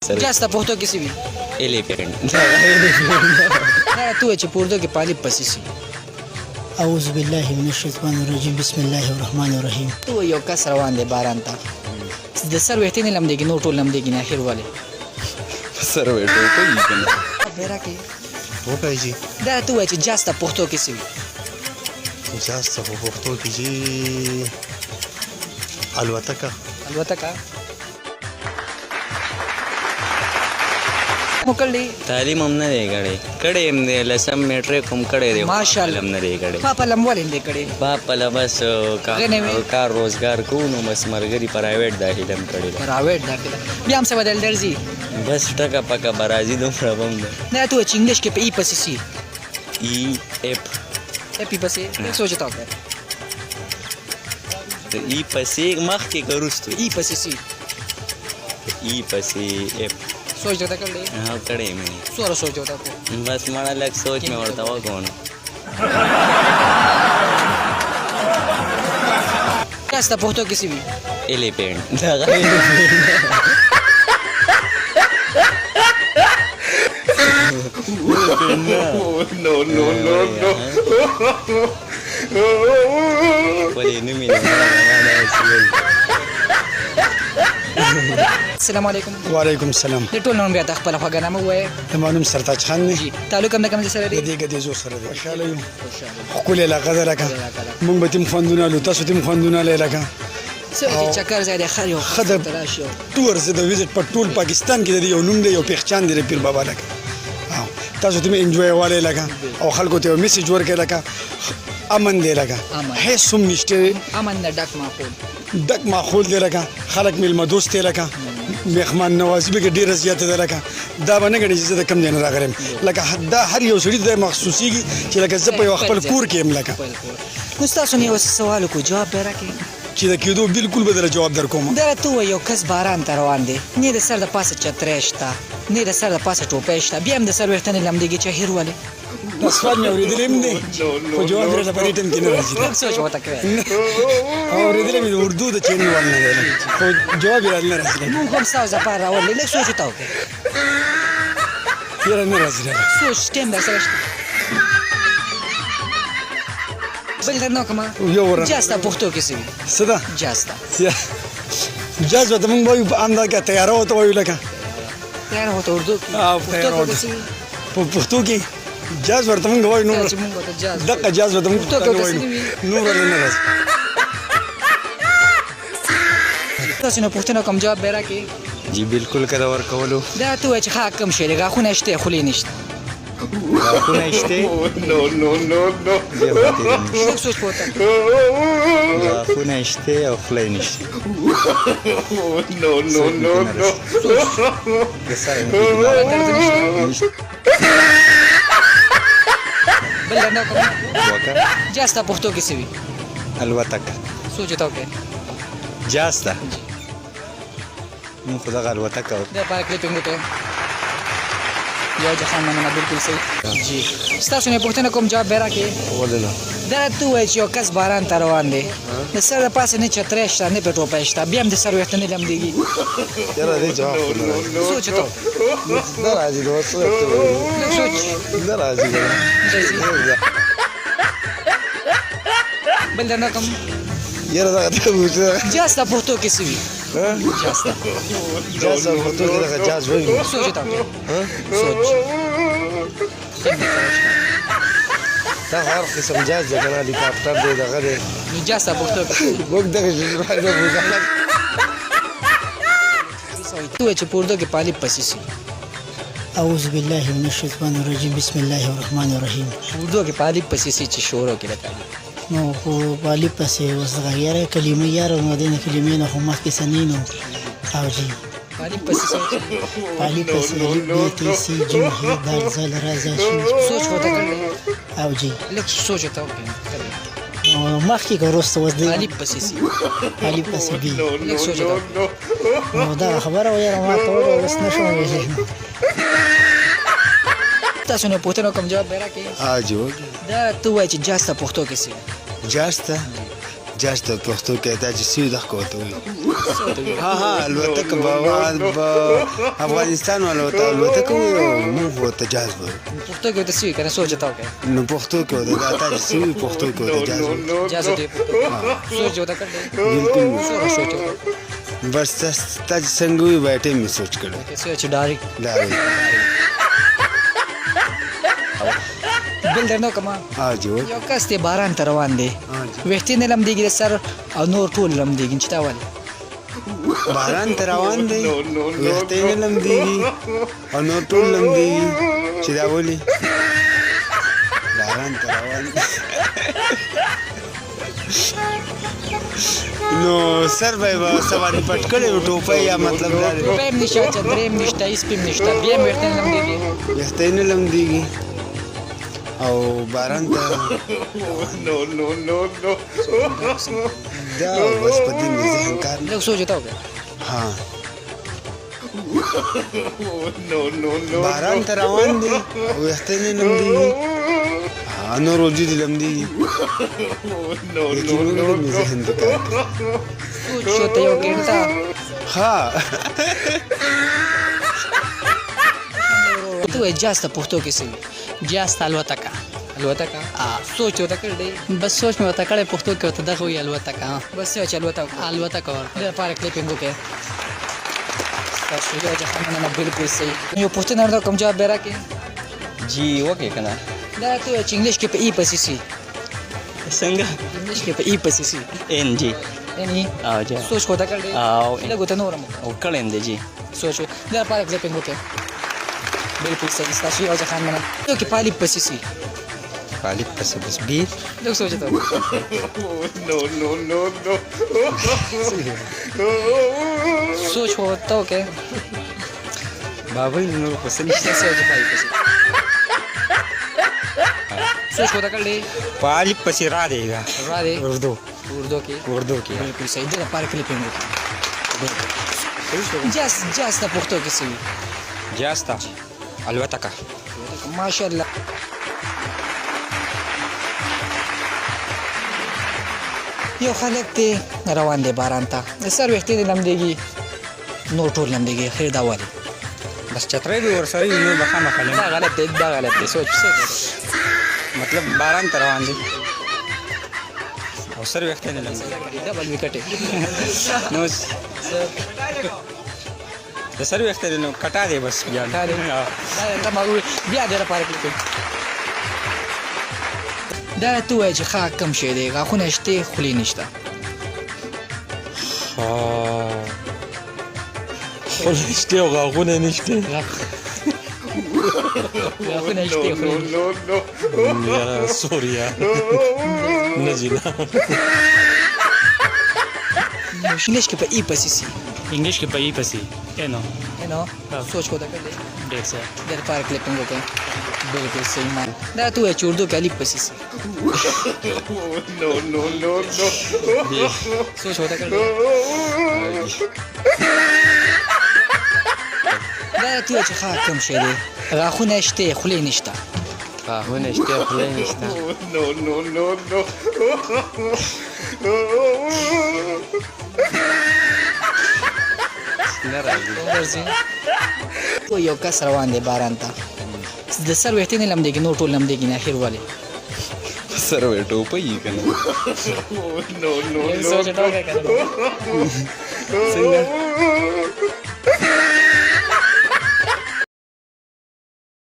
Aceasta păhtó کې څه وي؟ Elephant. دا ته وایې چې په اردو کې پالب پسې سي. اعوذ بالله من الشیطان الرجیم بسم الله الرحمن الرحیم. ته وایې یو کس روان دی باران ته د سر ویښتې نه لمدېږي نور ټول لمدېږي نه اخر ولې سر ویټو کوي کنه. بیره کې وکړئ جی دا ته وایې چې جاز ته پښتو کې څه وي؟ جاز ته په پښتو کې جی الوتکه الوتکه مو کړلی تعلیم هم نه دی کړی هم دی لسم میټریک هم کړی دی ماشاءالله. هم نه دی کړی پاپا لمول هم دی کړی باپ له بس غنی وي. کار روزګار کوو نو بس مرګري پرایویټ داخله هم کړی دی راویټ داخله بیا هم څه بدل درځي. بس ټکه پکه برازي دومره بم ده دا ته وایې چې انګلیش کې په ای پسې سي ای اف اپی پسې سوچ تا وکړه ای پسې مخکې که وروستو ای پسې سي ای پسې اف سوچ درته کړلی ها کړی مې څومره سوچ ورته وکړو بس مړه لږ سوچ مې ورته وکړو نو جاز ته پښتو کې څه وي؟ ایلیفینټ ولې نوم یې السلام علیکم. وعلیکم السلام. د ټول نوم بیا د خپله خوږه نامه ووایه. زما نوم سرتاج خان دی. جي تعلق هم د کوم ځای سره د دی؟ دې ګدیزو سره دی. خوشحاله یو ښکلې علاقه ده لکه موږ به تیم خوندونه لو تاسو تیم خوندونه لرئ لکه څه چې چکر ځای دی خر یو ښه د ته راشي او ټور زه د ویزټ په ټول پاکستان کې د دې یو نوم دی یو پېخچان دی د پیر بابا لکه تاسو ته مې انجوای والی لکه او خلکو ته یو میسیج ورکړئ لکه امن دی لکه امن. هیڅ هم نشته امن نه ډک ماحول ډک ماحول دی لکه خلک میلمه دوست دی لکه میخمان نوازي به کې ډېره زیاته ده لکه دا به نه ګڼي چې زه د کوم ځای نه راغلی یم لکه دا هر یو سړي ته محسوسېږي چې لکه زه په یو خپل کور کې یم لکه نو ستاسو نه یو سوال وکړو جواب به راکړئ. چې د کېدو بالکل به درله جواب در کوم دا ته وایې یو کس باران ته روان دی نه د سر د پاسه چتری شته نه د سر د پاسه ټوپۍ شته بیا هم د سر ویښته نه لمدېږي چې اخر ولې دا سوال مې اورېدلی هم دی خو جواب درله په دې ټایم کې نه راځي لږ سوچ ورته کوې. اورېدلی مې د اردو د چینل وال نه دی خو جواب یې راله نه راځي مونږ هم ستاسو دپاره راولې لږ سوچ ورته وکړئ. یاره نه راځي سوچ ټایم در سره شته بل در نه وکړمه یو ورن جاز ته پښتو کې څه وي؟ څه ده جاز ته جاز ورته موږ وایو عام دا که تیاره ورته وایو لکه تیاره ورته اردو کې تیاره پښتو کې ورته څه وي؟ په پښتو کې جاز ورته موږ وایو نور چې مونږ ورته جاز دغه جاز ورته موږ پښتو کې ورته څه وایو وي؟ نور ورته نه راځي تاسو نه پوښتنه کوم جواب به راکړئ. جی بالکل کله ورکولو دا ته وایې چې ښه کم شی دی غاښونه شته خولې نشته غاښونه شته لږ سوچ پورته غاښونه شته او خوله یې نشته د سر بل در نه وکړمه وکړه جاز ته پښتو کې څه وي؟ الوتکه سوچ ورته وکړئ. جاز ته نو خو دغه الوتکه د لپاره کلیپینګ وکړئ. یو جهان مننه بالکل صحیح. جی ستاسو نه پوښتنه کوم جواب به راکړئ. ولې نه دا ته وایې چې یو کس باران ته روان دی د سر د پاسه نه چتری شته نه پې ټوپۍ شته بیا هم د سر ویښته نه لمدېږي یاره دې جواب خو نه راځي سوچ ورته وکړئ. نه راځي نو څه ورته وایو لږ سوچ نه راځي بل در نه کوم یاره دغه ته وځه جاز ته پښتو کې څه وي؟ جاز ته جاز او پښتو کې دغه جاز وایو سوچ ورته وکړئ. سوچ دا هر قسم جاز دی کنه هلیکاپټر دی دغه دی نو جاز ته پښتو کې څه وي؟ موږ دغه شی ته وایې چې په اردو کې پالب پسې سي اعوذ بالله من الشیطان الرجیم بسم الله الرحمن الرحیم. په اردو کې پالب پسې سي چې شروع کې راځي نو خو پالب پسې اوس دغه یاره کلمې یاره نو دې کلمې نه خو مخکې څه نه نو او جی پالب پسې سي پالب پسې الف ب ت س ج ح د ذ ل ر ز ش سوچ ورته کړئ. او جی لږ سوچ ورته وکړئ. نو مخکې که وروسته اوس دی پالب پسې سي پالب پسې بي لږ سوچ ورته وکړئ. نو دغه خبره وه یاره ما ته وویل اوس نه شم ویلی تاسو نه پوښتنه کوم جواب به راکړئ. جواب دا ته وایې چې جاز ته پښتو کې څه وي؟ جاز ته جاز ته پښتو کې دا چې سوي دغه کوته وي ها الوتکه به افغانستان والوته الوتکه وي او موږ ورته جاز به پښتو کې د سوي کنه سوچ تا کې نو پښتو کې دا تا چې سوي پښتو کې ورته جاز وي جاز دې سوچ وتا کړل بالکل سوچ بس تا چې څنګه وي باید مې سوچ کړو سوچ ډایرک دا بل درنو کما ها جو یو کس ته باران ته روان دی وختي نه لم دیږي سر او نور ټول لم دیږي چې تا ولې باران ته روان دی وختي نه لم دیږي او نور ټول لم دیږي چې دا ولې باران ته روان دی نو سر به سواری پټ کړي ټوپۍ یا مطلب دا دی پېم نشه چې درېم نشته هیڅ پېم نشته بیا وختي نه لم دیږي وختي نه لم دیږي او باران ته دا بس په دې مې ذهن کار لږ سوچ تا وکړه ها باران ته روان دی او وختي نه لم دیږي نور وجود لم دیږي لیکن مې ذهن کې کار سوچ ته یو ګنټه ها تو اجازه ته پښتو کې سوي جاز ته الوتکه سوچ وتا کړل بس سوچ مې ورته کړی پښتو کې ورته دغه وایي الوتکه بس سوچ الوتا الوتکه ورته د پاره کلیپینګ وکړه تاسو یو ځکه نه بالکل صحیح یو پښتنه ورته کوم جواب به راکې जी ओके کنه دا ته چې انګلیش کې په ای پسې سي څنګه انګلیش کې په ای پسې سي ان جی یعنی او جا سوچ وتا کړل او لږ ته نورم او کړم دی جی سوچ دا پاره کلیپینګ وکړه بالکل صحیح تاسو یو ځکه نه یو کې پالی پسې سي خالد پس بس بیر لږ سوچ تا سوچ وتا وکړه بابا نور پس نشته سوچ پای پسې سوچ وتا کړل पाली पसी रा देगा را دې उर्दू کې की بالکل صحیح دا پاره کلیپینګ وکړه جاس د پښتو کې سي جاستا الوتکه ماشاءالله یو خلک ته روان دي باران ته سر وختي لم دیږي نور ټول لم دیږي خیر دا وایي बस चतरे भी और सरी नू बखा मखले دا غلط دی سوچ मतलब 12 روان دي او سر وخت نه لږ ډبل وکټ نو د سر وخت نه کټا دی بس بیا دا بیا د لپاره کې دا ته وایي چې خا کم شي دی غاخونه شته خلی نشته خلشته او غاغونه نشته غاخونه شته خلی یا سوریا نجینا انګلیش کې په ای پسې سي انګلیش کې په ای پسې اینو نو سوچ کو دا کړی ډېر څه د لپاره کلیپینګ وکړه بالکل صحیح مان دا ته وایي چې اردو کې الف پسې سي سوچ وتا کړی دا ته وایي چې خا کم شي دی غاخونه شته خلی نشته غاونه شته خلای نشته نه راځي ورځي یو کس روان دی باران ته د سر وختي نه لم دیږي نور ټول لم دیږي نه اخر والی سر وټو پي کنه سوچ ټوګه کړه څنګه